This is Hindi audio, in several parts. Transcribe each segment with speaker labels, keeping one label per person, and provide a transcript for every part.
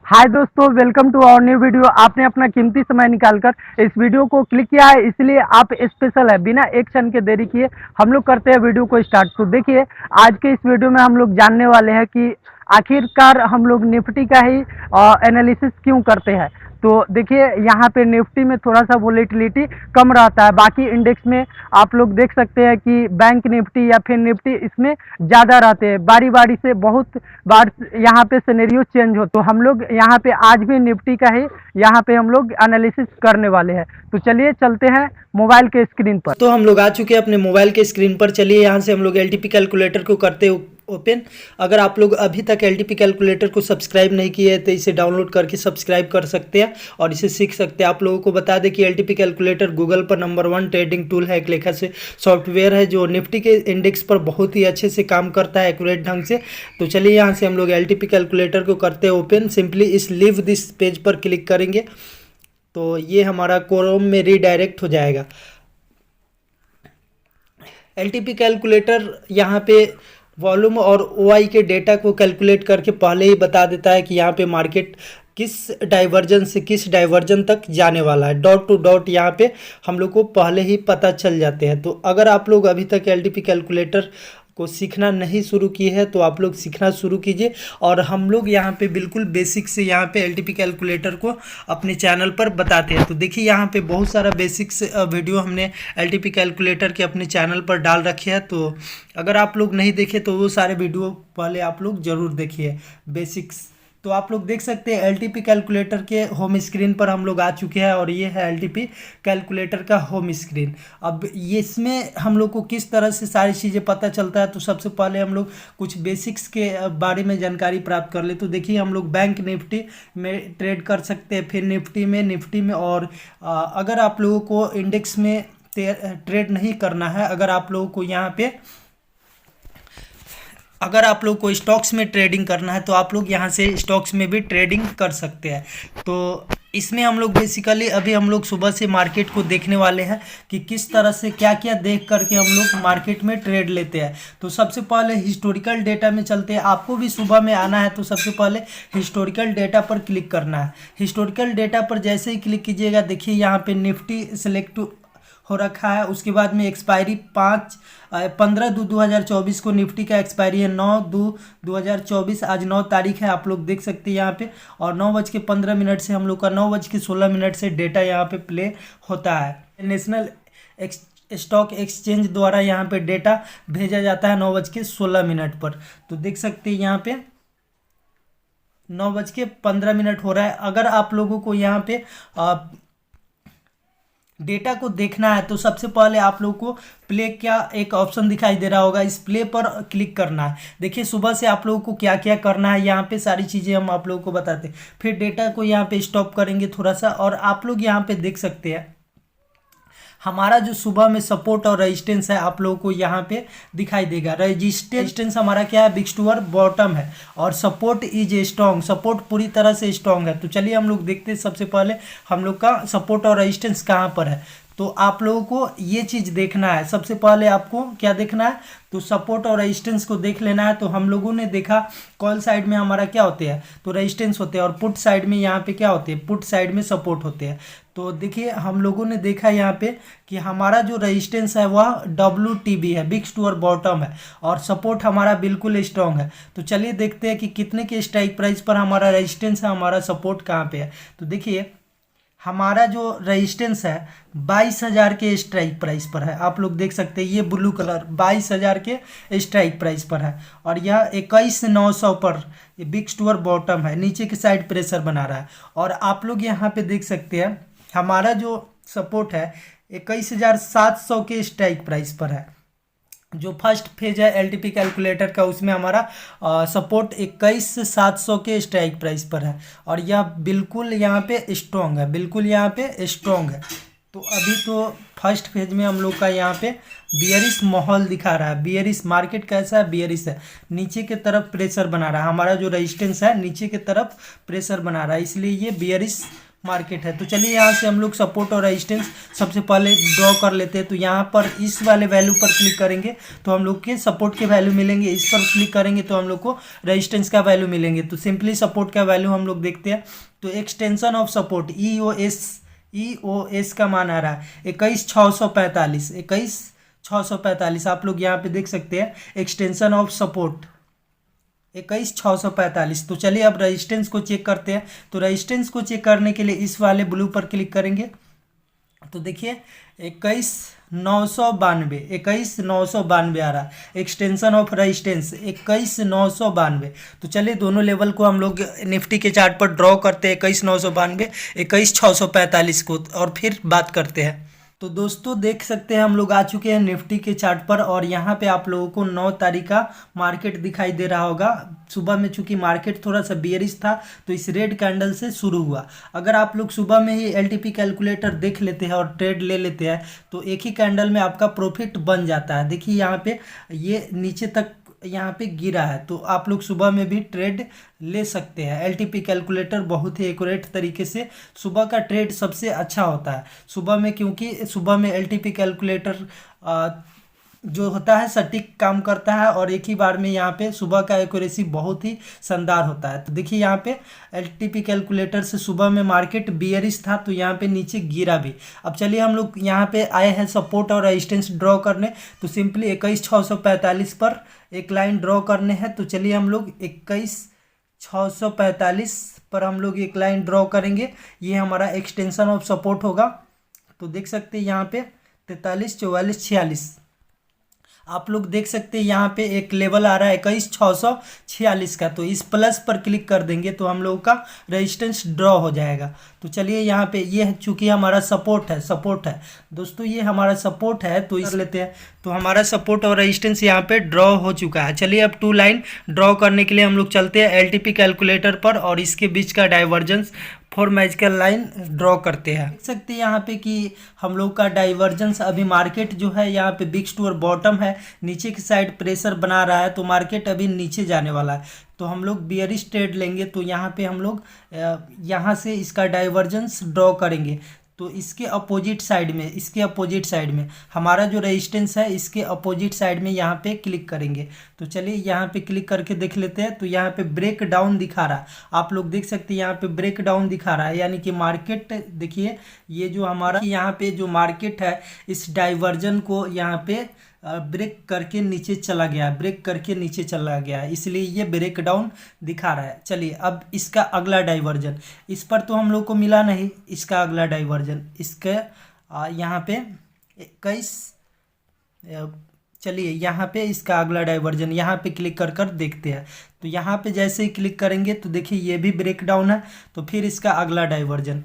Speaker 1: हाय दोस्तों, welcome to our new video. आपने अपना कीमती समय निकालकर इस वीडियो को क्लिक किया है, इसलिए आप स्पेशल है। बिना एक क्षण के देरी किए हम लोग करते हैं वीडियो को स्टार्ट। तो देखिए, आज के इस वीडियो में हम लोग जानने वाले हैं कि आखिरकार हम लोग निफ्टी का ही एनालिसिस क्यों करते हैं। तो देखिए, यहाँ पे निफ्टी में थोड़ा सा वोलेटिलिटी कम रहता है। बाकी इंडेक्स में आप लोग देख सकते हैं कि बैंक निफ्टी या फिर निफ्टी इसमें ज़्यादा रहते हैं। बारी बारी से बहुत बार यहाँ पे सिनेरियो चेंज हो। तो हम लोग यहाँ पे आज भी निफ्टी का ही यहाँ पे हम लोग एनालिसिस करने वाले हैं। तो चलिए चलते हैं मोबाइल के स्क्रीन पर।
Speaker 2: तो हम लोग आ चुके हैं अपने मोबाइल के स्क्रीन पर। चलिए यहाँ से हम लोग एलटीपी कैलकुलेटर को करते ओपन। अगर आप लोग अभी तक एलटीपी कैलकुलेटर को सब्सक्राइब नहीं किए हैं तो इसे डाउनलोड करके सब्सक्राइब कर सकते हैं और इसे सीख सकते हैं। आप लोगों को बता दें कि एलटीपी कैलकुलेटर गूगल पर नंबर 1 ट्रेडिंग टूल है, एक लेखा से सॉफ्टवेयर है जो निफ्टी के इंडेक्स पर बहुत ही अच्छे से काम करता है, एक्यूरेट ढंग से। तो चलिए यहाँ से हम लोग एलटीपी कैलकुलेटर को करते हैं ओपन। सिंपली इस लीव दिस पेज पर क्लिक करेंगे तो ये हमारा क्रोम में रीडायरेक्ट हो जाएगा। एलटीपी कैलकुलेटर यहाँ पे वॉल्यूम और ओआई के डेटा को कैलकुलेट करके पहले ही बता देता है कि यहाँ पे मार्केट किस डाइवर्जन से किस डाइवर्जन तक जाने वाला है। डॉट टू डॉट यहाँ पे हम लोग को पहले ही पता चल जाते हैं। तो अगर आप लोग अभी तक एलटीपी कैलकुलेटर को सीखना नहीं शुरू की है तो आप लोग सीखना शुरू कीजिए। और हम लोग यहाँ पे बिल्कुल बेसिक से यहाँ पे एलटीपी कैलकुलेटर को अपने चैनल पर बताते हैं। तो देखिए यहाँ पे बहुत सारा बेसिक्स वीडियो हमने एलटीपी कैलकुलेटर के अपने चैनल पर डाल रखे हैं। तो अगर आप लोग नहीं देखे तो वो सारे वीडियो पहले आप लोग ज़रूर देखिए बेसिक्स। तो आप लोग देख सकते हैं एलटीपी कैलकुलेटर के होम स्क्रीन पर हम लोग आ चुके हैं और ये है एलटीपी कैलकुलेटर का होम स्क्रीन। अब ये इसमें हम लोग को किस तरह से सारी चीज़ें पता चलता है, तो सबसे पहले हम लोग कुछ बेसिक्स के बारे में जानकारी प्राप्त कर ले। तो देखिए हम लोग बैंक निफ्टी में ट्रेड कर सकते हैं, फिर निफ्टी में और अगर आप लोगों को इंडेक्स में ट्रेड नहीं करना है, अगर आप लोग को स्टॉक्स में ट्रेडिंग करना है तो आप लोग यहाँ से स्टॉक्स में भी ट्रेडिंग कर सकते हैं। तो इसमें हम लोग बेसिकली अभी हम लोग सुबह से मार्केट को देखने वाले हैं कि किस तरह से क्या क्या देख करके हम लोग मार्केट में ट्रेड लेते हैं। तो सबसे पहले हिस्टोरिकल डेटा में चलते हैं। आपको भी सुबह में आना है तो सबसे पहले हिस्टोरिकल डेटा पर क्लिक करना है। हिस्टोरिकल डेटा पर जैसे ही क्लिक कीजिएगा, देखिए यहाँ पे निफ्टी सिलेक्ट हो रखा है। उसके बाद में एक्सपायरी 15/2/2024 को निफ्टी का एक्सपायरी है। 9/2/2024 आज 9 तारीख है, आप लोग देख सकते हैं यहाँ पे। और 9:15 से हम लोग का 9:16 से डेटा यहाँ पे प्ले होता है। नेशनल स्टॉक एक्सचेंज द्वारा यहाँ पे डेटा भेजा जाता है 9:16 पर। तो देख सकते हैं यहाँ पे 9:15 हो रहा है। अगर आप लोगों को यहाँ पे डेटा को देखना है तो सबसे पहले आप लोग को प्ले का एक ऑप्शन दिखाई दे रहा होगा, इस प्ले पर क्लिक करना है। देखिए सुबह से आप लोगों को क्या क्या करना है, यहाँ पे सारी चीज़ें हम आप लोगों को बताते हैं। फिर डेटा को यहाँ पे स्टॉप करेंगे थोड़ा सा और आप लोग यहाँ पे देख सकते हैं हमारा जो सुबह में सपोर्ट और रेजिस्टेंस है आप लोगों को यहाँ पे दिखाई देगा। रेजिस्टेंस हमारा क्या है, बिग टूअर बॉटम है और सपोर्ट इज स्ट्रॉन्ग, सपोर्ट पूरी तरह से स्ट्रॉन्ग है। तो चलिए हम लोग देखते हैं सबसे पहले हम लोग का सपोर्ट और रेजिस्टेंस कहाँ पर है। तो आप लोगों को ये चीज़ देखना है। सबसे पहले आपको क्या देखना है, तो सपोर्ट और रेजिस्टेंस को देख लेना है। तो हम लोगों ने देखा कॉल साइड में हमारा क्या होते हैं, तो रेजिस्टेंस होते हैं और पुट साइड में यहाँ पे क्या होते हैं, पुट साइड में सपोर्ट होते हैं। तो देखिए हम लोगों ने देखा यहाँ पे कि हमारा जो रेजिस्टेंस है वह WTB है, बिग टूअर बॉटम है और सपोर्ट हमारा बिल्कुल स्ट्रॉन्ग है। तो चलिए देखते हैं कि कितने के स्ट्राइक प्राइस पर हमारा रेजिस्टेंस है, हमारा सपोर्ट कहाँ पे है। तो देखिए हमारा जो रेजिस्टेंस है 22,000 के स्ट्राइक प्राइस पर है। आप लोग देख सकते हैं ये ब्लू कलर 22,000 के स्ट्राइक प्राइस पर है और यह 21,900 पर ये बिग टूअर बॉटम है, नीचे की साइड प्रेशर बना रहा है। और आप लोग यहाँ पे देख सकते हैं हमारा जो सपोर्ट है 21,700 के स्ट्राइक प्राइस पर है। जो फर्स्ट फेज है एलटीपी कैलकुलेटर का उसमें हमारा सपोर्ट 21,700 के स्ट्राइक प्राइस पर है और यह बिल्कुल यहाँ पे स्ट्रॉन्ग है, बिल्कुल यहाँ पे स्ट्रॉन्ग है। तो अभी तो फर्स्ट फेज में हम लोग का यहाँ पे बियरिश माहौल दिखा रहा है। बियरिश मार्केट कैसा है, बियरिश है, नीचे की तरफ प्रेशर बना रहा है। हमारा जो रेजिस्टेंस है नीचे की तरफ प्रेशर बना रहा है, इसलिए ये बियरिश मार्केट है। तो चलिए यहाँ से हम लोग सपोर्ट और रेजिस्टेंस सबसे पहले ड्रॉ कर लेते हैं। तो यहाँ पर इस वाले वैल्यू पर क्लिक करेंगे तो हम लोग के सपोर्ट के वैल्यू मिलेंगे, इस पर क्लिक करेंगे तो हम लोग को रेजिस्टेंस का वैल्यू मिलेंगे। तो सिंपली सपोर्ट का वैल्यू हम लोग देखते हैं। तो एक्सटेंशन ऑफ सपोर्ट EOS का मान आ रहा है 21,645, 21,645 आप लोग यहाँ पे देख सकते हैं। Extension of support 21,645। तो चलिए अब रेजिस्टेंस को चेक करते हैं। तो रेजिस्टेंस को चेक करने के लिए इस वाले ब्लू पर क्लिक करेंगे तो देखिए 21,992 आ रहा है। Extension of resistance 21,992। तो चलिए दोनों लेवल को हम लोग निफ्टी के चार्ट पर ड्रॉ करते हैं, 21,992, 21,645 को, और फिर बात करते हैं। तो दोस्तों देख सकते हैं हम लोग आ चुके हैं निफ्टी के चार्ट पर, और यहाँ पे आप लोगों को 9 तारीख का मार्केट दिखाई दे रहा होगा। सुबह में चूंकि मार्केट थोड़ा सा बेयरिश था तो इस रेड कैंडल से शुरू हुआ। अगर आप लोग सुबह में ही LTP कैलकुलेटर देख लेते हैं और ट्रेड ले लेते हैं तो एक ही कैंडल में आपका प्रॉफिट बन जाता है। देखिए यहाँ पे ये नीचे तक यहाँ पे गिरा है, तो आप लोग सुबह में भी ट्रेड ले सकते हैं। LTP कैलकुलेटर बहुत ही एक्यूरेट तरीके से सुबह का ट्रेड सबसे अच्छा होता है सुबह में, क्योंकि सुबह में LTP कैलकुलेटर जो होता है सटीक काम करता है, और एक ही बार में यहाँ पे सुबह का एक्यूरेसी बहुत ही शानदार होता है। तो देखिए यहाँ पे LTP कैलकुलेटर से सुबह में मार्केट बियरिश था तो यहाँ पे नीचे गिरा भी। अब चलिए हम लोग यहाँ पे आए हैं सपोर्ट और रेजिस्टेंस ड्रॉ करने। तो सिंपली 21,645 पर एक लाइन ड्रॉ करने हैं। तो चलिए हम लोग 21,645 पर हम लोग एक लाइन ड्रॉ करेंगे। ये हमारा एक्सटेंशन ऑफ सपोर्ट होगा। तो देख सकते हैं यहाँ पे 43, 44, 46 आप लोग देख सकते हैं यहाँ पे एक लेवल आ रहा है 21,646 का। तो इस प्लस पर क्लिक कर देंगे तो हम लोगों का रेजिस्टेंस ड्रॉ हो जाएगा। तो चलिए यहाँ पे ये चूंकि हमारा सपोर्ट है दोस्तों, ये हमारा सपोर्ट है तो इस लेते हैं। तो हमारा सपोर्ट और रेजिस्टेंस यहाँ पे ड्रॉ हो चुका है। चलिए अब 2 लाइन ड्रॉ करने के लिए हम लोग चलते हैं LTP कैलकुलेटर पर और इसके बीच का डाइवर्जेंस 4 मैजिकल लाइन ड्रॉ करते हैं। देख सकते हैं यहाँ पे कि हम लोग का डाइवर्जेंस अभी मार्केट जो है यहाँ पे बिग्स टू और बॉटम है, नीचे की साइड प्रेशर बना रहा है तो मार्केट अभी नीचे जाने वाला है। तो हम लोग बियरिश ट्रेड लेंगे तो यहाँ पे हम लोग यहाँ से इसका डाइवर्जेंस ड्रॉ करेंगे। तो इसके अपोजिट साइड में हमारा जो रेजिस्टेंस है इसके अपोजिट साइड में यहाँ पे क्लिक करेंगे। तो चलिए यहाँ पे क्लिक करके देख लेते हैं। तो यहाँ पे ब्रेक डाउन दिखा रहा है, आप लोग देख सकते हैं यहाँ पे ब्रेक डाउन दिखा रहा है, यानी कि मार्केट देखिए ये जो हमारा यहाँ पे जो मार्केट है इस डाइवर्जन को यहाँ पे ब्रेक करके नीचे चला गया है, इसलिए ये ब्रेक डाउन दिखा रहा है। चलिए अब इसका अगला डाइवर्जन, इस पर तो हम लोग को मिला नहीं, इसका अगला डाइवर्जन इसका यहाँ पे 21, चलिए यहाँ पे इसका अगला डाइवर्जन यहाँ पे क्लिक कर देखते हैं। तो यहाँ पे जैसे ही क्लिक करेंगे तो देखिए ये भी ब्रेक डाउन है। तो फिर इसका अगला डाइवर्जन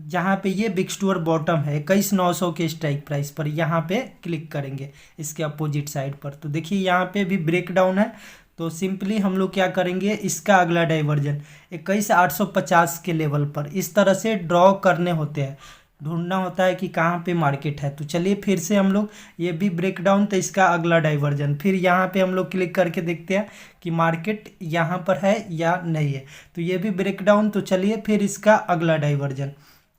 Speaker 2: जहाँ पे ये बिग्स टू और बॉटम है 21,900 के स्ट्राइक प्राइस पर, यहाँ पे क्लिक करेंगे इसके अपोजिट साइड पर। तो देखिए यहाँ पे भी ब्रेक डाउन है। तो सिंपली हम लोग क्या करेंगे, इसका अगला डाइवर्जन 21,850 के लेवल पर इस तरह से ड्रॉ करने होते हैं, ढूंढना होता है कि कहाँ पे मार्केट है। तो चलिए फिर से हम लोग ये भी ब्रेक डाउन, तो इसका अगला डाइवर्जन, फिर यहाँ पे हम लोग क्लिक करके देखते हैं कि मार्केट यहाँ पर है या नहीं है। तो ये भी ब्रेक डाउन। तो चलिए फिर इसका अगला डाइवर्जन,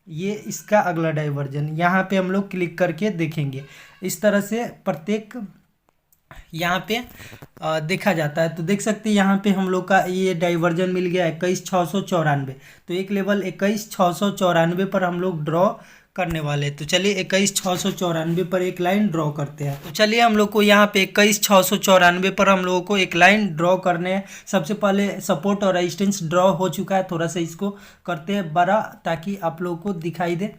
Speaker 2: ये इसका अगला डाइवर्जन यहाँ पे हम लोग क्लिक करके देखेंगे। इस तरह से प्रत्येक यहाँ पे देखा जाता है। तो देख सकते हैं यहाँ पे हम लोग का ये डाइवर्जन मिल गया 21,694। तो एक लेवल 21,694 पर हम लोग ड्रॉ करने वाले। तो चलिए 21,694 पर एक लाइन ड्रॉ करते हैं। तो चलिए हम लोग को यहाँ पे 21,694 पर हम लोगों को एक लाइन ड्रॉ करने हैं। सबसे पहले सपोर्ट और रेजिस्टेंस ड्रॉ हो चुका है, थोड़ा सा इसको करते हैं बड़ा ताकि आप लोगों को दिखाई दे।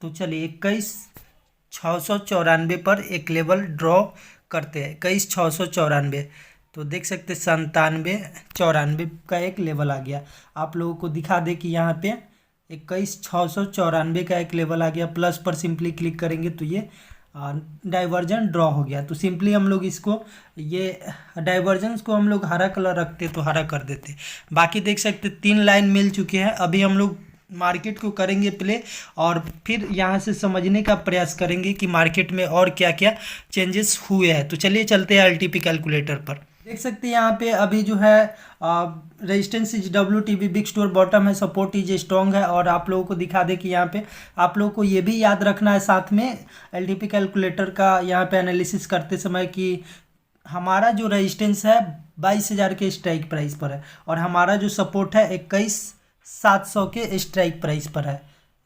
Speaker 2: तो चलिए 21,694 पर एक लेवल ड्रॉ करते हैं, 21,694। तो देख सकते 97,94 का एक लेवल आ गया। आप लोगों को दिखा दे कि यहाँ पे 21,694 का एक लेवल आ गया। प्लस पर सिंपली क्लिक करेंगे तो ये डाइवर्जन ड्रॉ हो गया। तो सिंपली हम लोग इसको, ये डाइवर्जेंस को हम लोग हरा कलर रखते तो हरा कर देते। बाकी देख सकते 3 लाइन मिल चुके हैं। अभी हम लोग मार्केट को करेंगे प्ले और फिर यहाँ से समझने का प्रयास करेंगे कि मार्केट में और क्या क्या चेंजेस हुए हैं। तो चलिए चलते हैं LTP कैलकुलेटर पर। देख सकते हैं यहाँ पे अभी जो है resistance is WTB, big store bottom है, सपोर्ट इज स्ट्रॉन्ग है। और आप लोगों को दिखा दे कि यहाँ पे आप लोगों को ये भी याद रखना है साथ में LTP कैलकुलेटर का यहाँ पे एनालिसिस करते समय कि हमारा जो रेजिस्टेंस है 22,000 के स्ट्राइक प्राइस पर है और हमारा जो सपोर्ट है 21,700 के स्ट्राइक प्राइस पर है,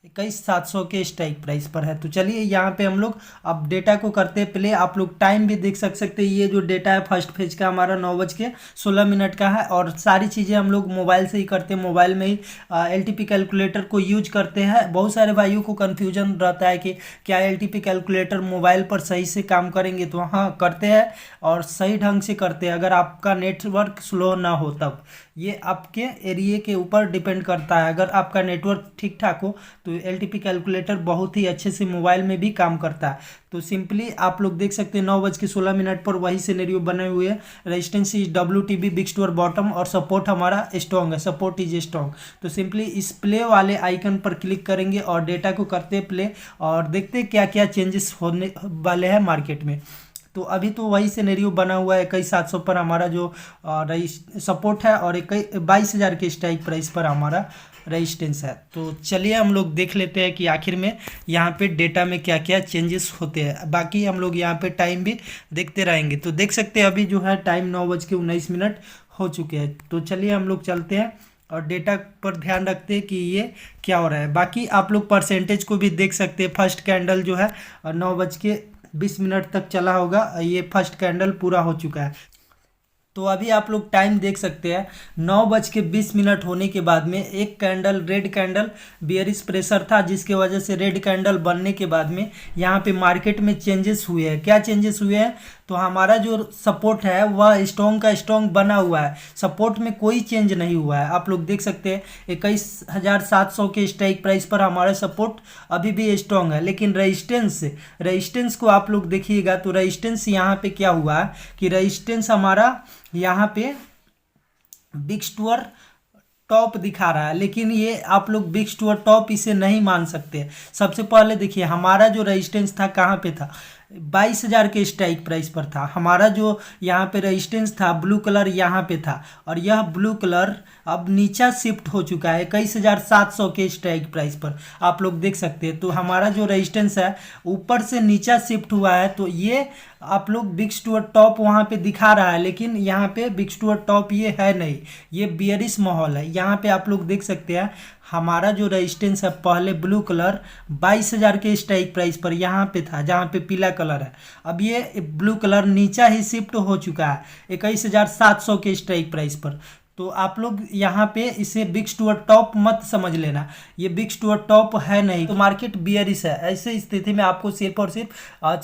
Speaker 2: 21,700 के स्ट्राइक प्राइस पर है। तो चलिए यहाँ पे हम लोग अब डेटा को करते हैं प्ले। आप लोग टाइम भी देख सकते हैं, ये जो डेटा है फर्स्ट फेज का हमारा 9:16 का है और सारी चीज़ें हम लोग मोबाइल से ही करते हैं, मोबाइल में ही LTP कैलकुलेटर को यूज करते हैं। बहुत सारे भाइयों को कन्फ्यूजन रहता है कि क्या LTP कैलकुलेटर मोबाइल पर सही से काम करेंगे, तो हाँ करते हैं और सही ढंग से करते हैं, अगर आपका नेटवर्क स्लो ना हो तब। ये आपके एरिया के ऊपर डिपेंड करता है। अगर आपका नेटवर्क ठीक ठाक हो तो LTP कैलकुलेटर बहुत ही अच्छे से मोबाइल में भी काम करता है। तो सिंपली आप लोग देख सकते हैं 9:16 पर वही सिनेरियो बने हुए हैं। Resistance is WTB, big store bottom और सपोर्ट हमारा स्ट्रॉन्ग है, सपोर्ट इज स्ट्रॉन्ग। तो सिंपली इस प्ले वाले आइकन पर क्लिक करेंगे और डेटा को करते हैं प्ले और देखते हैं क्या क्या चेंजेस होने वाले हैं मार्केट में। तो अभी तो वही सिनेरियो बना हुआ है, 21,700 पर हमारा जो सपोर्ट है और 22,000 के स्ट्राइक प्राइस पर हमारा रेजिस्टेंस है। तो चलिए हम लोग देख लेते हैं कि आखिर में यहाँ पे डेटा में क्या क्या चेंजेस होते हैं। बाकी हम लोग यहाँ पे टाइम भी देखते रहेंगे। तो देख सकते हैं अभी जो है टाइम 9:19 हो चुके हैं। तो चलिए हम लोग चलते हैं और डेटा पर ध्यान रखते हैं कि ये क्या हो रहा है। बाकी आप लोग परसेंटेज को भी देख सकते हैं। फर्स्ट कैंडल जो है 9:20 तक चला होगा, ये फर्स्ट कैंडल पूरा हो चुका है। तो अभी आप लोग टाइम देख सकते हैं 9:20 होने के बाद में एक candle red candle bearish pressure था, जिसके वजह से रेड कैंडल बनने के बाद में यहाँ पे मार्केट में चेंजेस हुए हैं। क्या चेंजेस हुए हैं, तो हमारा जो सपोर्ट है वह स्ट्रॉन्ग का स्ट्रॉन्ग बना हुआ है, सपोर्ट में कोई चेंज नहीं हुआ है। आप लोग देख सकते हैं 21,700 के स्ट्राइक प्राइस पर हमारा सपोर्ट अभी भी स्ट्रॉन्ग है। लेकिन रेजिस्टेंस को आप लोग देखिएगा तो रेजिस्टेंस यहाँ पे क्या हुआ है कि रेजिस्टेंस हमारा यहाँ पे बिग स्टोर टॉप दिखा रहा है, लेकिन ये आप लोग बिग स्टोर टॉप इसे नहीं मान सकते। सबसे पहले देखिए हमारा जो रेजिस्टेंस था कहाँ पे था, 22,000 के स्ट्राइक प्राइस पर था। हमारा जो यहाँ पे रेजिस्टेंस था ब्लू कलर यहाँ पे था और यह ब्लू कलर अब नीचा शिफ्ट हो चुका है 21,700 के स्ट्राइक प्राइस पर, आप लोग देख सकते हैं। तो हमारा जो रेजिस्टेंस है ऊपर से नीचा शिफ्ट हुआ है। तो ये आप लोग बिग स्टोर टॉप वहाँ पे दिखा रहा है, लेकिन यहाँ पे बिग स्टोर टॉप ये है नहीं, ये बियरिश माहौल है। यहाँ पे आप लोग देख सकते हैं हमारा जो रेजिस्टेंस है पहले ब्लू कलर 22,000 के स्ट्राइक प्राइस पर यहाँ पे था, जहाँ पे पीला कलर है। अब ये ब्लू कलर नीचा ही शिफ्ट हो चुका है 21,700 के स्ट्राइक प्राइस पर। तो आप लोग यहाँ पे इसे बिग स्टोर टॉप मत समझ लेना, ये बिग स्टोर टॉप है नहीं। तो मार्केट बियरिश है। ऐसे स्थिति में आपको सिर्फ और सिर्फ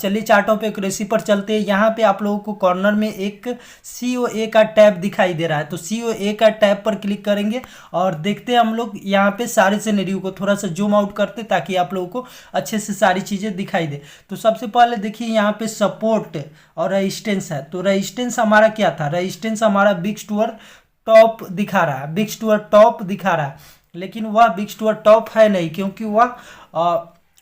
Speaker 2: चलिए चार्टों पे क्रेसी पर चलते हैं। यहाँ पे आप लोगों को कॉर्नर में एक COA का टैब दिखाई दे रहा है, तो COA का टैब पर क्लिक करेंगे और देखते हैं हम लोग यहाँ पे सारे सिनेरियो को थोड़ा सा जूम आउट करते ताकि आप लोगों को अच्छे से सारी चीज़ें दिखाई दे। तो सबसे पहले देखिए यहाँ पे सपोर्ट और रेजिस्टेंस है। तो रेजिस्टेंस हमारा क्या था, रेजिस्टेंस हमारा बिग स्टोर टॉप दिखा रहा है, बिग स्टोर टॉप दिखा रहा है, लेकिन वह बिग स्टोर टॉप है नहीं, क्योंकि वह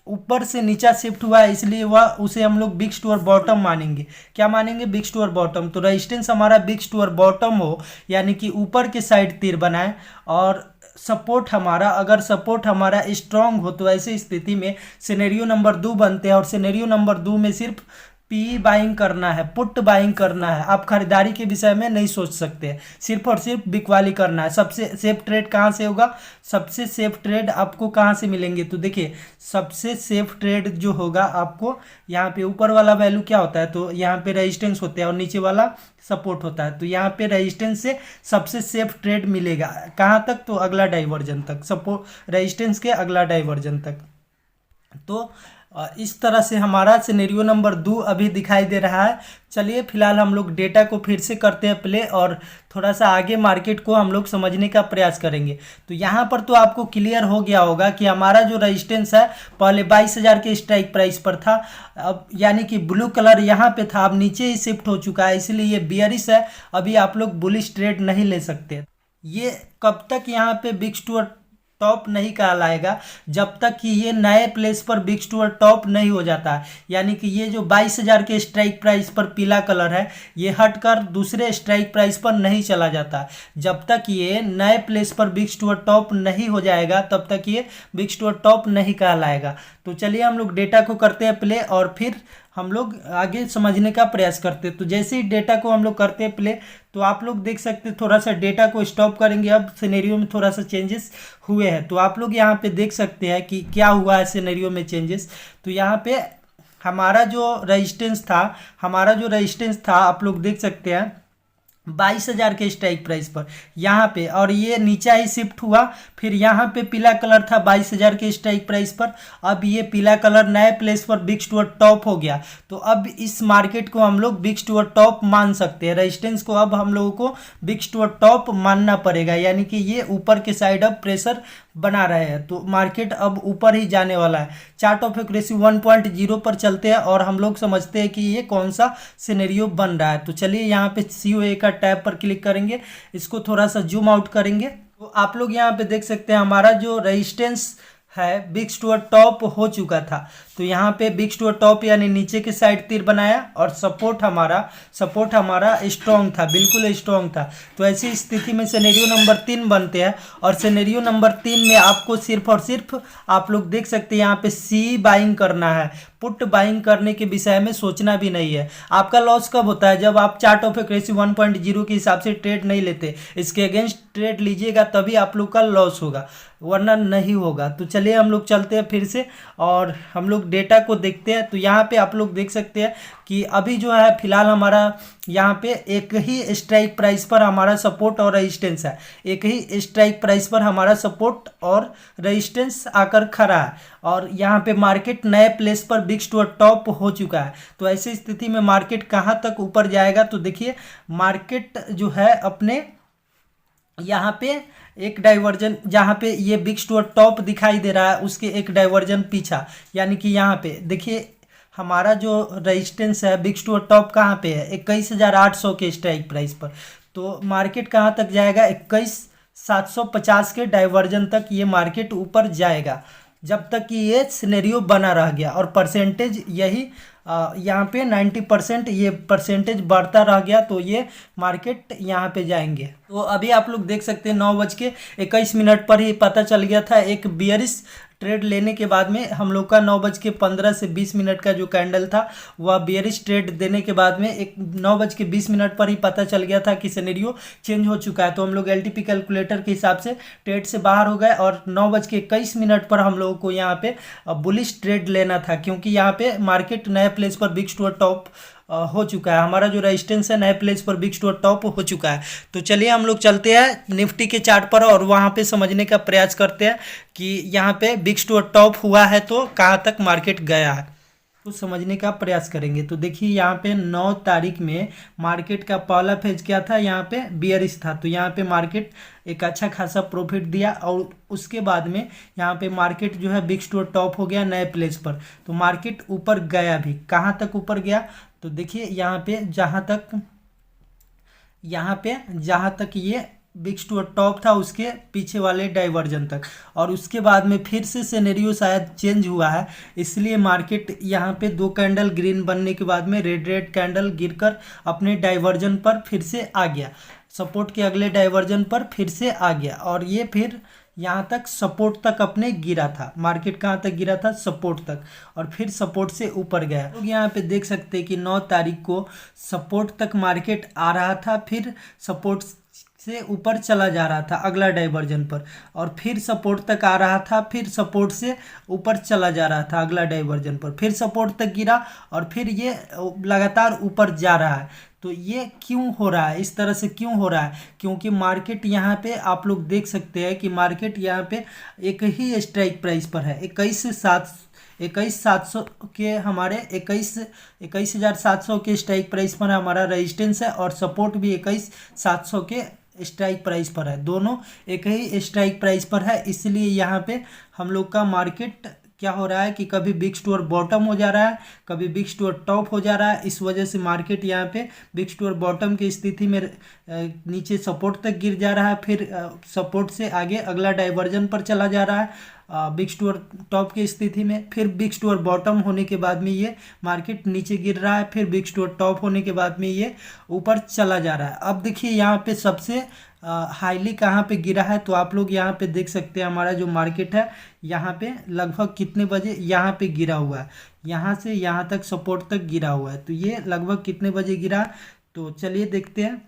Speaker 2: ऊपर से नीचा शिफ्ट हुआ है, इसलिए वह उसे हम लोग बिग स्टोर बॉटम मानेंगे। क्या मानेंगे, बिग स्टोर बॉटम। तो रेजिस्टेंस हमारा बिग स्टोर बॉटम हो, यानी कि ऊपर के साइड तीर बनाए, और सपोर्ट हमारा, अगर सपोर्ट हमारा स्ट्रांग हो तो ऐसी स्थिति में सिनेरियो नंबर 2 बनते हैं। और सिनेरियो नंबर 2 में सिर्फ पी बाइंग करना है, पुट बाइंग करना है। आप खरीदारी के विषय में नहीं सोच सकते, सिर्फ और सिर्फ बिकवाली करना है। सबसे सेफ ट्रेड कहाँ से होगा, सबसे सेफ ट्रेड आपको कहाँ से मिलेंगे, तो देखिए सबसे सेफ ट्रेड जो होगा आपको यहाँ पे ऊपर वाला वैल्यू क्या होता है, तो यहाँ पे रेजिस्टेंस होता है और नीचे वाला सपोर्ट होता है। तो यहाँ पे रेजिस्टेंस से सबसे सेफ ट्रेड मिलेगा कहाँ तक, तो अगला डाइवर्जन तक, सपोर्ट रेजिस्टेंस के अगला डाइवर्जन तक। तो इस तरह से हमारा सिनेरियो नंबर 2 अभी दिखाई दे रहा है। चलिए फिलहाल हम लोग डेटा को फिर से करते हैं प्ले और थोड़ा सा आगे मार्केट को हम लोग समझने का प्रयास करेंगे। तो यहाँ पर तो आपको क्लियर हो गया होगा कि हमारा जो रेजिस्टेंस है पहले 22,000 के स्ट्राइक प्राइस पर था, अब यानी कि ब्लू कलर यहाँ पे था, अब नीचे ही शिफ्ट हो चुका है, इसलिए ये बियरिश है। अभी आप लोग बुलिश ट्रेड नहीं ले सकते। ये कब तक यहाँ पे बिग स्टोर टॉप नहीं कहलाएगा जब तक कि ये नए प्लेस पर बिग टू टॉप नहीं हो जाता है। यानी कि ये जो 22,000 के स्ट्राइक प्राइस पर पीला कलर है, ये हटकर दूसरे स्ट्राइक प्राइस पर नहीं चला जाता। जब तक ये नए प्लेस पर बिग टू टॉप नहीं हो जाएगा तब तक ये बिग टू टॉप नहीं कहलाएगा। तो चलिए हम लोग डेटा को करते हैं प्ले और फिर हम लोग आगे समझने का प्रयास करते हैं। तो जैसे ही डेटा को हम लोग करते हैं प्ले, तो आप लोग देख सकते हैं थोड़ा सा डेटा को स्टॉप करेंगे। अब सिनेरियो में थोड़ा सा चेंजेस हुए हैं, तो आप लोग यहाँ पे देख सकते हैं कि क्या हुआ है सिनेरियो में चेंजेस। तो यहाँ पे हमारा जो रेजिस्टेंस था आप लोग देख सकते हैं 22,000 के स्ट्राइक प्राइस पर यहाँ पे, और ये नीचा ही शिफ्ट हुआ। फिर यहाँ पे पीला कलर था 22,000 के स्ट्राइक प्राइस पर, अब ये पीला कलर नए प्लेस पर बिग टू टॉप हो गया। तो अब इस मार्केट को हम लोग बिग टू टॉप मान सकते हैं। रेजिस्टेंस को अब हम लोगों को बिग टू टॉप मानना पड़ेगा, यानी कि ये ऊपर के साइड अब प्रेशर बना रहे हैं, तो मार्केट अब ऊपर ही जाने वाला है। चार्ट ऑफ एक्यूरेसी 1.0 पर चलते हैं और हम लोग समझते हैं कि ये कौन सा सिनेरियो बन रहा है। तो चलिए यहाँ पे COA का टैब पर क्लिक करेंगे, इसको थोड़ा सा जूम आउट करेंगे। तो आप लोग यहाँ पे देख सकते हैं हमारा जो रेजिस्टेंस है बिग टू टॉप हो चुका था। तो यहाँ पे बिग टू टॉप यानी नीचे के साइड तीर बनाया, और सपोर्ट हमारा स्ट्रॉन्ग था, बिल्कुल स्ट्रॉन्ग था। तो ऐसी स्थिति में सिनेरियो नंबर 3 बनते हैं, और सिनेरियो नंबर 3 में आपको सिर्फ और सिर्फ आप लोग देख सकते हैं यहाँ पे सी बाइंग करना है। पुट बाइंग करने के विषय में सोचना भी नहीं है। आपका लॉस कब होता है? जब आप चार्ट ऑफ एक्यूरेसी 1.0 के हिसाब से ट्रेड नहीं लेते, इसके अगेंस्ट ट्रेड लीजिएगा तभी आप लोग का लॉस होगा, वरना नहीं होगा। तो चलिए हम लोग चलते हैं फिर से और हम लोग डेटा को देखते हैं। तो यहाँ पे आप लोग देख सकते हैं कि अभी जो है फिलहाल हमारा यहाँ पे एक ही स्ट्राइक प्राइस पर हमारा सपोर्ट और रेजिस्टेंस है। एक ही स्ट्राइक प्राइस पर हमारा सपोर्ट और रेजिस्टेंस आकर खड़ा है, और यहाँ पे मार्केट नए प्लेस पर बिग टू टॉप हो चुका है। तो ऐसी स्थिति में मार्केट कहाँ तक ऊपर जाएगा? तो देखिए मार्केट जो है अपने यहाँ पे एक डाइवर्जन, जहाँ पे ये बिग टू टॉप दिखाई दे रहा है उसके एक डाइवर्जन पीछा, यानी कि यहाँ पे देखिए हमारा जो रेजिस्टेंस है बिग टू टॉप कहाँ पे है? 21,800 के स्ट्राइक प्राइस पर। तो मार्केट कहाँ तक जाएगा? 21,750 के डाइवर्जन तक ये मार्केट ऊपर जाएगा, जब तक कि ये सिनेरियो बना रह गया। और परसेंटेज यही यहाँ पे 90% ये परसेंटेज बढ़ता रह गया, तो ये मार्केट यहाँ पे जाएंगे। तो अभी आप लोग देख सकते हैं 9:21 पर ही पता चल गया था। एक बियरिश ट्रेड लेने के बाद में हम लोग का 9:15 से 20 का जो कैंडल था वह बियरिश ट्रेड देने के बाद में एक 9:20 पर ही पता चल गया था कि सिनेरियो चेंज हो चुका है। तो हम लोग LTP कैलकुलेटर के हिसाब से ट्रेड से बाहर हो गए, और 9:21 पर हम लोगों को यहाँ पे बुलिश ट्रेड लेना था, क्योंकि यहाँ पे मार्केट नए प्लेस पर बिग टू टॉप हो चुका है। हमारा जो रेजिस्टेंस है नए प्लेस पर बिग टू टॉप हो चुका है। तो चलिए हम लोग चलते हैं निफ्टी के चार्ट पर और वहाँ पे समझने का प्रयास करते हैं कि यहाँ पे बिग टू टॉप हुआ है तो कहाँ तक मार्केट गया है, तो समझने का प्रयास करेंगे। तो देखिए यहाँ पे 9 तारीख में मार्केट का पहला फेज क्या था? यहाँ पे बियरिश था। तो यहाँ पे मार्केट एक अच्छा खासा प्रॉफिट दिया, और उसके बाद में यहाँ पे मार्केट जो है बिग टू टॉप हो गया नए प्लेस पर। तो मार्केट ऊपर गया भी, कहाँ तक ऊपर गया? तो देखिए यहाँ पे जहाँ तक ये बिग टू टॉप था उसके पीछे वाले डाइवर्जन तक, और उसके बाद में फिर से सिनेरियो शायद चेंज हुआ है, इसलिए मार्केट यहाँ पे 2 कैंडल ग्रीन बनने के बाद में रेड कैंडल गिरकर अपने डाइवर्जन पर फिर से आ गया, सपोर्ट के अगले डाइवर्जन पर फिर से आ गया, और ये फिर यहाँ तक सपोर्ट तक अपने गिरा था। मार्केट कहाँ तक गिरा था? सपोर्ट तक, और फिर सपोर्ट से ऊपर गया। लोग यहाँ पे देख सकते हैं कि 9 तारीख को सपोर्ट तक मार्केट आ रहा था, फिर सपोर्ट से ऊपर चला जा रहा था अगला डाइवर्जन पर, और फिर सपोर्ट तक आ रहा था, फिर सपोर्ट से ऊपर चला जा रहा था अगला डाइवर्जन पर, फिर सपोर्ट तक गिरा, और फिर ये लगातार ऊपर जा रहा है। तो ये क्यों हो रहा है? इस तरह से क्यों हो रहा है? क्योंकि मार्केट यहाँ पे आप लोग देख सकते हैं कि मार्केट यहाँ पे एक ही स्ट्राइक प्राइस पर है। 21,700 के हमारे 21,700 के स्ट्राइक प्राइस पर हमारा रेजिस्टेंस है, और सपोर्ट भी 21,700 के स्ट्राइक प्राइस पर है। दोनों एक ही स्ट्राइक प्राइस पर है, इसलिए यहाँ पे हम लोग का मार्केट क्या हो रहा है कि कभी बिग स्टोर बॉटम हो जा रहा है, कभी बिग स्टोर टॉप हो जा रहा है। इस वजह से मार्केट यहाँ पे बिग स्टोर बॉटम की स्थिति में नीचे सपोर्ट तक गिर जा रहा है, फिर सपोर्ट से आगे अगला डाइवर्जन पर चला जा रहा है बिग स्टोर टॉप की स्थिति में, फिर बिग स्टोर बॉटम होने के बाद में ये मार्केट नीचे गिर रहा है, फिर बिग स्टोर टॉप होने के बाद में ये ऊपर चला जा रहा है। अब देखिए यहाँ पे सबसे हाईली कहाँ पे गिरा है, तो आप लोग यहाँ पे देख सकते हैं हमारा जो मार्केट है यहाँ पे लगभग कितने बजे यहाँ पे गिरा हुआ है, यहाँ से यहाँ तक सपोर्ट तक गिरा हुआ है। तो ये लगभग कितने बजे गिरा, तो चलिए देखते हैं।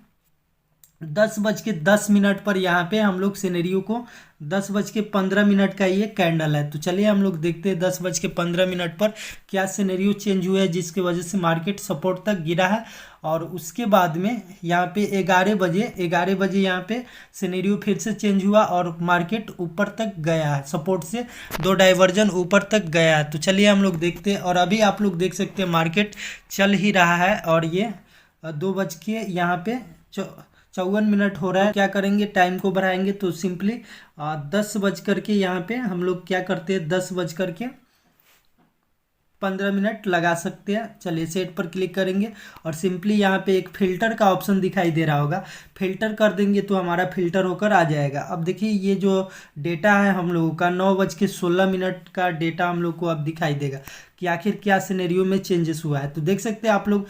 Speaker 2: 10:10 पर यहाँ पे हम लोग सिनेरियो को 10:15 का ये कैंडल है। तो चलिए हम लोग देखते हैं 10:15 पर क्या सिनेरियो चेंज हुआ है जिसकी वजह से मार्केट सपोर्ट तक गिरा है। और उसके बाद में यहाँ पे 11 बजे यहाँ पे सिनेरियो फिर से चेंज हुआ और मार्केट ऊपर तक गया है, सपोर्ट से 2 डाइवर्जन ऊपर तक गया है। तो चलिए हम लोग देखते हैं और अभी आप लोग देख सकते हैं मार्केट चल ही रहा है और ये 2 बज के यहाँ पे 54 हो रहा है। क्या करेंगे, टाइम को बढ़ाएंगे तो सिंपली 10 बज करके यहाँ पे हम लोग क्या करते हैं 10:15 लगा सकते हैं। चलिए सेट पर क्लिक करेंगे और सिंपली यहाँ पे एक फ़िल्टर का ऑप्शन दिखाई दे रहा होगा, फ़िल्टर कर देंगे तो हमारा फ़िल्टर होकर आ जाएगा। अब देखिए ये जो डेटा है हम लोगों का 9:16 का डेटा हम लोग को अब दिखाई देगा कि आखिर क्या सिनेरियो में चेंजेस हुआ है। तो देख सकते हैं आप लोग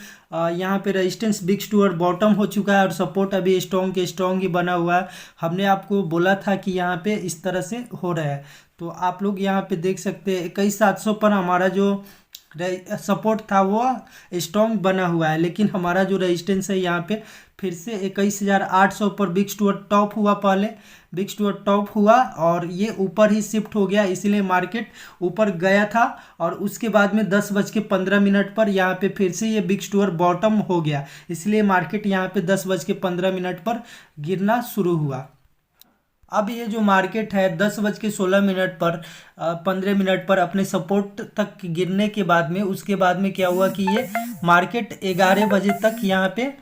Speaker 2: यहाँ पे रेजिस्टेंस बिग स्टोर बॉटम हो चुका है और सपोर्ट अभी स्ट्रॉन्ग के स्ट्रॉन्ग ही बना हुआ है। हमने आपको बोला था कि यहाँ पे इस तरह से हो रहा है। तो आप लोग यहाँ पे देख सकते हैं 21,700 पर हमारा जो सपोर्ट था वो स्ट्रॉन्ग बना हुआ है, लेकिन हमारा जो रेजिस्टेंस है यहाँ पे फिर से 21,800 पर बिग स्टोर टॉप हुआ। पहले बिग स्टोर टॉप हुआ और ये ऊपर ही शिफ्ट हो गया, इसलिए मार्केट ऊपर गया था और उसके बाद में 10:15 पर यहाँ पे फिर से ये बिग स्टोर बॉटम हो गया, इसलिए मार्केट यहाँ पे 10:15 पर गिरना शुरू हुआ। अब ये जो मार्केट है 10:16 पर 15 पर अपने सपोर्ट तक गिरने के बाद में उसके बाद में क्या हुआ कि ये मार्केट 11 बजे तक यहाँ पे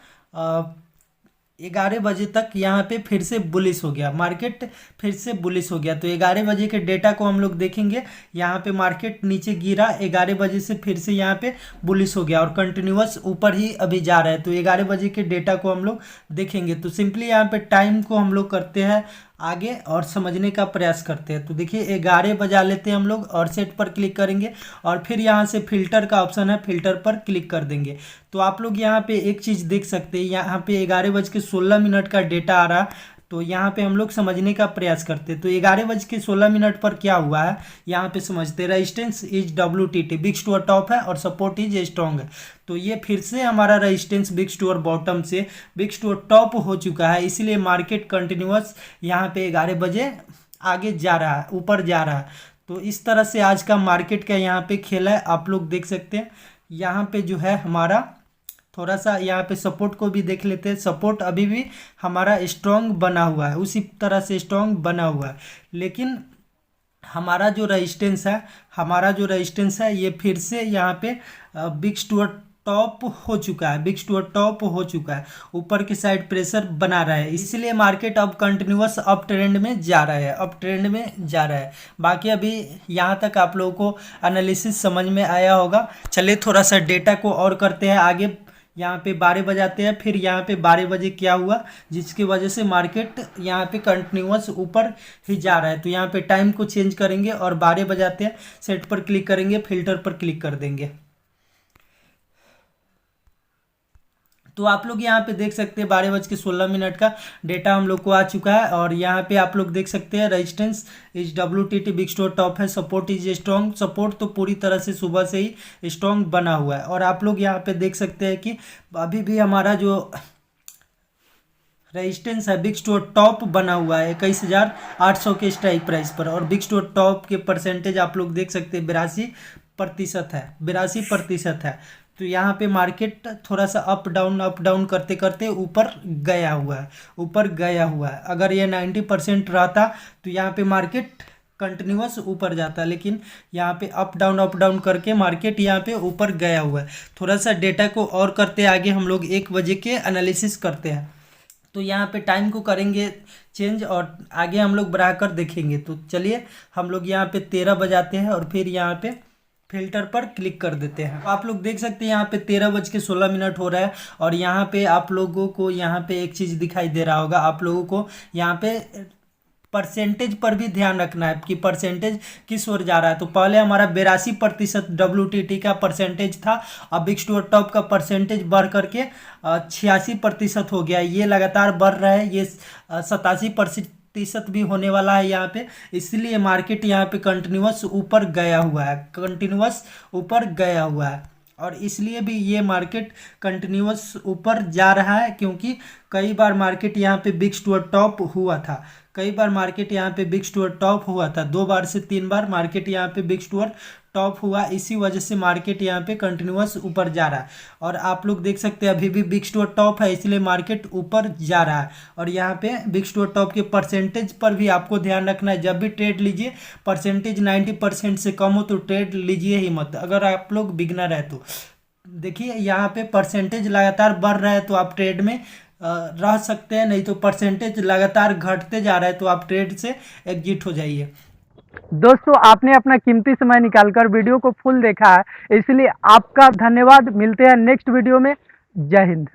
Speaker 2: 11 बजे तक यहाँ पे फिर से बुलिश हो गया, मार्केट फिर से बुलिश हो गया। तो 11 बजे के डेटा को हम लोग देखेंगे, यहाँ पे मार्केट नीचे गिरा, 11 बजे से फिर से यहाँ पे बुलिश हो गया और कंटिन्यूअस ऊपर ही अभी जा रहा है। तो 11 बजे के डेटा को हम लोग देखेंगे। तो सिंपली यहाँ पे टाइम को हम लोग करते हैं आगे और समझने का प्रयास करते हैं। तो देखिए 11 बजा लेते हैं हम लोग और सेट पर क्लिक करेंगे और फिर यहाँ से फिल्टर का ऑप्शन है, फिल्टर पर क्लिक कर देंगे। तो आप लोग यहाँ पे एक चीज़ देख सकते हैं, यहाँ पे 11:16 का डेटा आ रहा है। तो यहाँ पे हम लोग समझने का प्रयास करते हैं। तो 11:16 पर क्या हुआ है यहाँ पे समझते हैं। Resistance is WTT, big store top है और सपोर्ट इज स्ट्रॉन्ग है। तो ये फिर से हमारा रेजिस्टेंस बिग स्टोर बॉटम से बिग स्टोर टॉप हो चुका है, इसलिए मार्केट कंटिन्यूअस यहाँ पे 11 बजे आगे जा रहा है, ऊपर जा रहा है। तो इस तरह से आज का मार्केट का यहाँ पे खेल है, आप लोग देख सकते हैं। यहाँ पे जो है हमारा थोड़ा सा यहाँ पे सपोर्ट को भी देख लेते हैं। सपोर्ट अभी भी हमारा स्ट्रॉन्ग बना हुआ है, उसी तरह से स्ट्रॉन्ग बना हुआ है, लेकिन हमारा जो रेजिस्टेंस है ये फिर से यहाँ पे बिग स्टोर टॉप हो चुका है, बिग स्टोर टॉप हो चुका है, ऊपर की साइड प्रेशर बना रहा है, इसलिए मार्केट अब कंटिन्यूअस अप ट्रेंड में जा रहा है, अप ट्रेंड में जा रहा है। बाकी अभी यहाँ तक आप लोगों को एनालिसिस समझ में आया होगा। चलिए थोड़ा सा डेटा को और करते हैं आगे। यहाँ पे 12 बजाते हैं, फिर यहाँ पे 12 बजे क्या हुआ जिसकी वजह से मार्केट यहाँ पे कंटिन्यूअस ऊपर ही जा रहा है। तो यहाँ पे टाइम को चेंज करेंगे और 12 बजाते हैं, सेट पर क्लिक करेंगे, फिल्टर पर क्लिक कर देंगे। तो आप लोग यहाँ पे देख सकते हैं 12:16 का डेटा हम लोग को आ चुका है और यहाँ पे आप लोग देख सकते हैं resistance is WTT, big store top है, सपोर्ट इज स्ट्रॉन्ग। सपोर्ट तो पूरी तरह से सुबह से ही स्ट्रॉन्ग बना हुआ है और आप लोग यहाँ पे देख सकते हैं कि अभी भी हमारा जो रेजिस्टेंस है बिग स्टोर टॉप बना हुआ है 21,800 के स्ट्राइक प्राइस पर और बिग स्टोर टॉप के परसेंटेज आप लोग देख सकते हैं 82% है, 82% है। तो यहाँ पे मार्केट थोड़ा सा अप डाउन करते करते ऊपर गया हुआ है, अगर ये 90% रहता तो यहाँ पे मार्केट कंटिन्यूअस ऊपर जाता, लेकिन यहाँ पे अप डाउन करके मार्केट यहाँ पे ऊपर गया हुआ है। थोड़ा सा डेटा को और करते आगे हम लोग 1 बजे के एनालिसिस करते हैं। तो यहाँ पे टाइम को करेंगे चेंज और आगे हम लोग बढ़ा कर देखेंगे। तो चलिए हम लोग यहाँ पे 13 बजाते हैं और फिर यहाँ पे फिल्टर पर क्लिक कर देते हैं। आप लोग देख सकते हैं यहाँ पे 13:16 हो रहा है और यहाँ पे आप लोगों को यहाँ पे एक चीज़ दिखाई दे रहा होगा। आप लोगों को यहाँ पे परसेंटेज पर भी ध्यान रखना है कि परसेंटेज किस ओर जा रहा है। तो पहले हमारा 82% WTT का परसेंटेज था, अब बिग स्टुअर्ट टॉप का परसेंटेज बढ़ करके 86% हो गया। ये लगातार बढ़ रहा है, ये 87% भी होने वाला है यहाँ पे। इसलिए मार्केट यहाँ पे कंटिन्यूअस ऊपर गया हुआ है, और इसलिए भी ये मार्केट कंटिन्यूअस ऊपर जा रहा है क्योंकि कई बार मार्केट यहाँ पे बिग स्टुअर्ट टॉप हुआ था। 2 बार से 3 बार मार्केट यहाँ पे बिग स्टुअर्ट टॉप हुआ। इसी वजह से मार्केट यहाँ पे कंटिन्यूअस ऊपर जा रहा है और आप लोग देख सकते हैं अभी भी बिग स्टुअर्ट टॉप है, इसलिए मार्केट ऊपर जा रहा है। और यहाँ पे बिग स्टुअर्ट टॉप के परसेंटेज पर भी आपको ध्यान रखना है। जब भी ट्रेड लीजिए परसेंटेज 90% से कम हो तो ट्रेड लीजिए ही मत, अगर आप लोग बिगनर है तो। देखिए यहाँ पे परसेंटेज लगातार बढ़ रहा है तो आप ट्रेड में रह सकते हैं, नहीं तो परसेंटेज लगातार घटते जा रहा है तो आप ट्रेड से एग्जिट हो जाइए।
Speaker 1: दोस्तों, आपने अपना कीमती समय निकालकर वीडियो को फुल देखा है, इसलिए आपका धन्यवाद। मिलते हैं नेक्स्ट वीडियो में। जय हिंद।